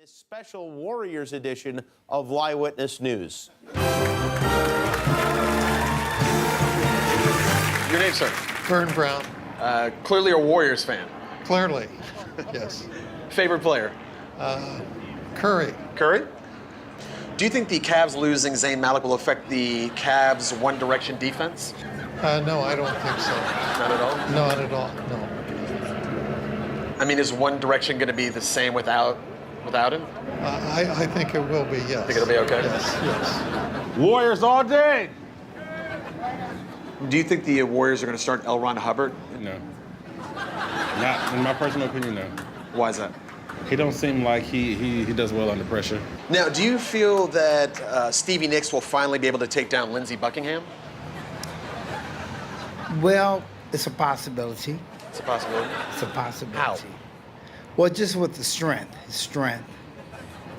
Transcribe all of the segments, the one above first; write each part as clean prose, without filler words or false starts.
this special Warriors edition of Eyewitness News. Your name, sir? Vern Brown. Clearly a Warriors fan. Clearly, yes. Favorite player? Curry. Curry? Do you think the Cavs losing Zayn Malik will affect the Cavs' One Direction defense? No, I don't think so. Not at all? Not at all, no. I mean, is One Direction going to be the same without him? I think it will be, yes. Think it'll be okay? Yes. Warriors all day. Do you think the Warriors are going to start L. Ron Hubbard? No. Not in my personal opinion, no. Why is that? He don't seem like he does well under pressure. Now, do you feel that Stevie Nicks will finally be able to take down Lindsey Buckingham? Well, it's a possibility. It's a possibility. It's a possibility. How? Well, just with his strength,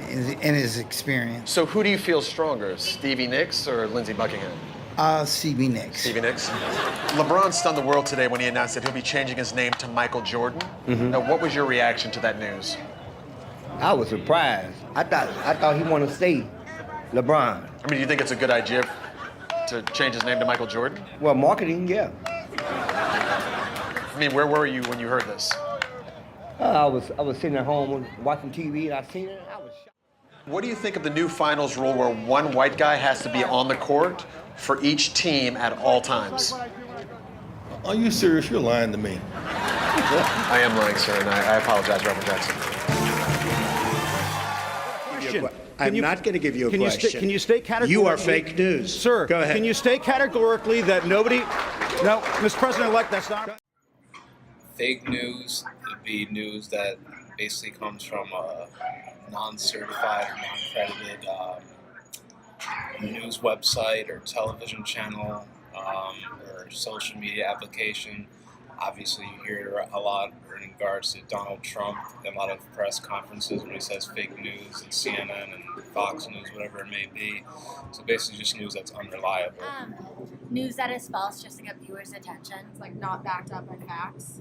and his experience. So who do you feel stronger, Stevie Nicks or Lindsey Buckingham? Stevie Nicks. Stevie Nicks. LeBron stunned the world today when he announced that he'll be changing his name to Michael Jordan. Now, what was your reaction to that news? I was surprised. I thought he wanted to stay LeBron. I mean, do you think it's a good idea to change his name to Michael Jordan? Well, marketing, yeah. I mean, where were you when you heard this? I was sitting at home watching TV and I seen it. I was shocked. What do you think of the new finals rule where one white guy has to be on the court for each team at all times? Are you serious? You're lying to me. I am lying, sir, and I apologize, Reverend Jackson. I'm not going to give you a question. Can you state categorically? You are fake news. Sir, go ahead. Can you state categorically that nobody... No, Mr. President-elect, that's not... Fake news would be news that basically comes from a non-certified or non-accredited news website or television channel or social media application. Obviously, you hear it a lot in regards to Donald Trump in a lot of press conferences when he says fake news and CNN and Fox News, whatever it may be. So basically just news that's unreliable. News that is false just to get viewers' attention. It's like not backed up by facts.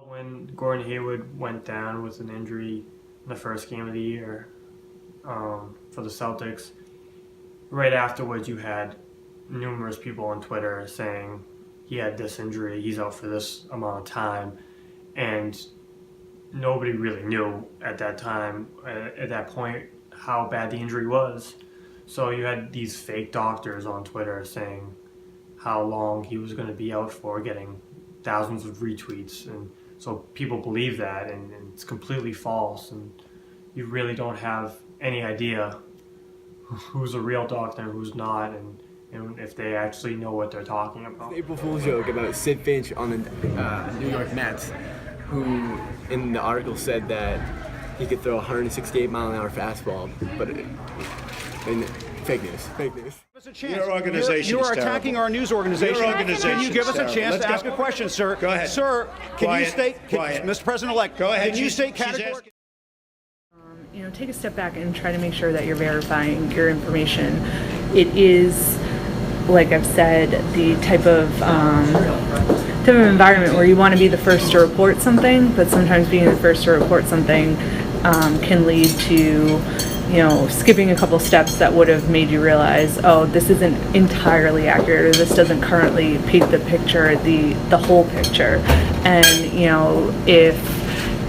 When Gordon Hayward went down with an injury in the first game of the year for the Celtics, right afterwards you had numerous people on Twitter saying he had this injury, he's out for this amount of time, and nobody really knew at that time, at that point, how bad the injury was. So you had these fake doctors on Twitter saying how long he was going to be out for, getting thousands of retweets, and so people believe that, and it's completely false, and you really don't have any idea who's a real doctor and who's not, and if they actually know what they're talking about. April Fool's joke about Sid Finch on the New York Mets, who in the article said that he could throw a 168-mile-an-hour fastball, but fake news. Your organization You are attacking our news organization. Your organization. Can you give us a chance to ask a question, sir? Go ahead. Sir, can you state, Mr. President-elect, go ahead. Can you state categorically? Take a step back and try to make sure that you're verifying your information. It is, like I've said, the type of environment where you want to be the first to report something, but sometimes being the first to report something can lead to, skipping a couple steps that would have made you realize, oh, this isn't entirely accurate, or this doesn't currently paint the picture, the whole picture. And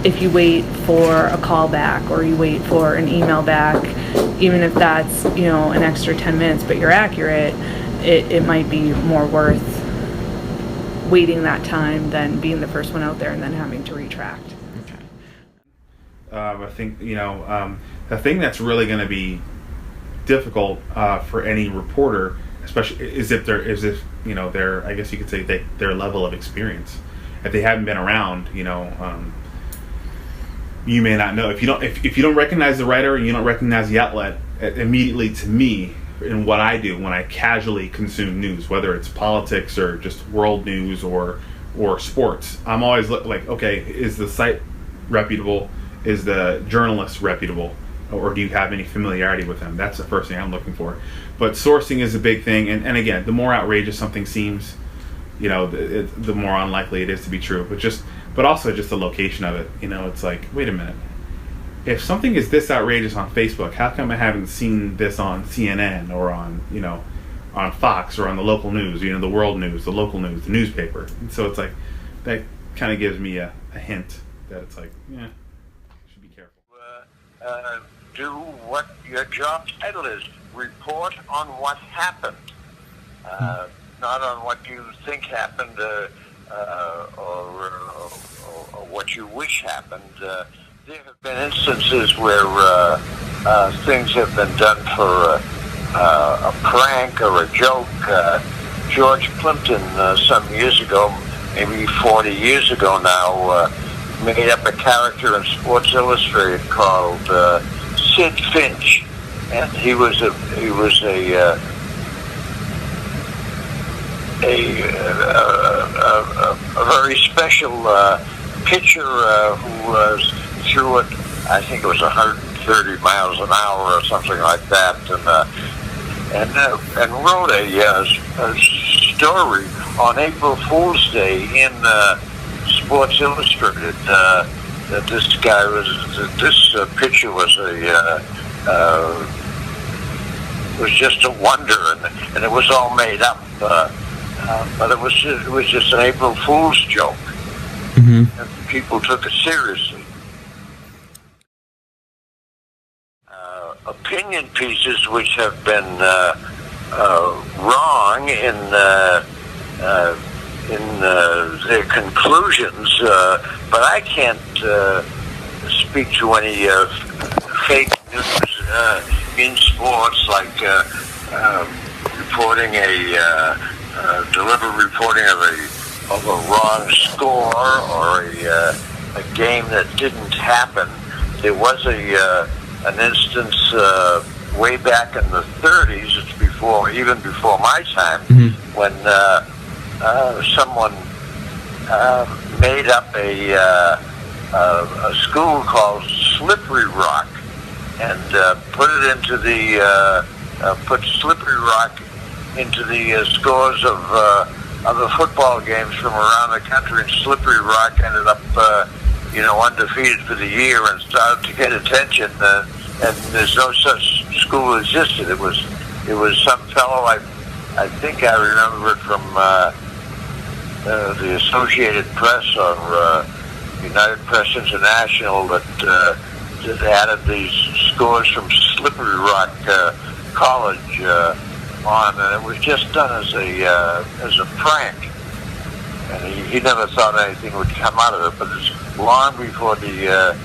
if you wait for a call back or you wait for an email back, even if that's, an extra 10 minutes, but you're accurate, it might be more worth waiting that time than being the first one out there and then having to retract. I think, the thing that's really going to be difficult for any reporter, especially, is if their, I guess you could say, their level of experience. If they haven't been around, you may not know. If you don't recognize the writer and you don't recognize the outlet, immediately to me, in what I do when I casually consume news, whether it's politics or just world news or sports, I'm always like, okay, is the site reputable? Is the journalist reputable? Or do you have any familiarity with them? That's the first thing I'm looking for. But sourcing is a big thing, and again, the more outrageous something seems, the more unlikely it is to be true. But just but also just the location of it. You know, it's like, wait a minute. If something is this outrageous on Facebook, how come I haven't seen this on CNN or on, you know, on Fox or on the local news, you know, the world news, the local news, the newspaper? And so it's like, that kind of gives me a hint that it's like, yeah, should be careful. Do what your job title is. Report on what happened, not on what you think happened or what you wish happened. There have been instances where things have been done for a prank or a joke. George Plimpton, some years ago, maybe 40 years ago now, made up a character in Sports Illustrated called Sid Finch, and he was a very special pitcher who threw it, I think it was 130 miles an hour or something like that, and wrote a story on April Fool's Day in Sports Illustrated that this guy this pitcher was was just a wonder, and it was all made up, but it was just an April Fool's joke, and people took it seriously. Opinion pieces which have been wrong in their conclusions, but I can't speak to any fake news in sports, like reporting deliberate reporting of a wrong score or a game that didn't happen. There was an instance way back in the 30s, it's even before my time, when someone made up a school called Slippery Rock and put Slippery Rock into the scores of other football games from around the country, and Slippery Rock ended up undefeated for the year and started to get attention, and there's no such school existed. It was some fellow, I think I remember it from the Associated Press or United Press International that added these scores from Slippery Rock College on, and it was just done as a prank. And he never thought anything would come out of it, but it's long before the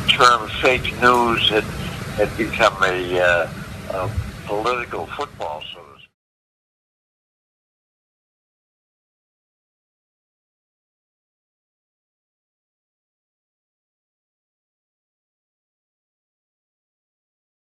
term fake news had become a political football, so to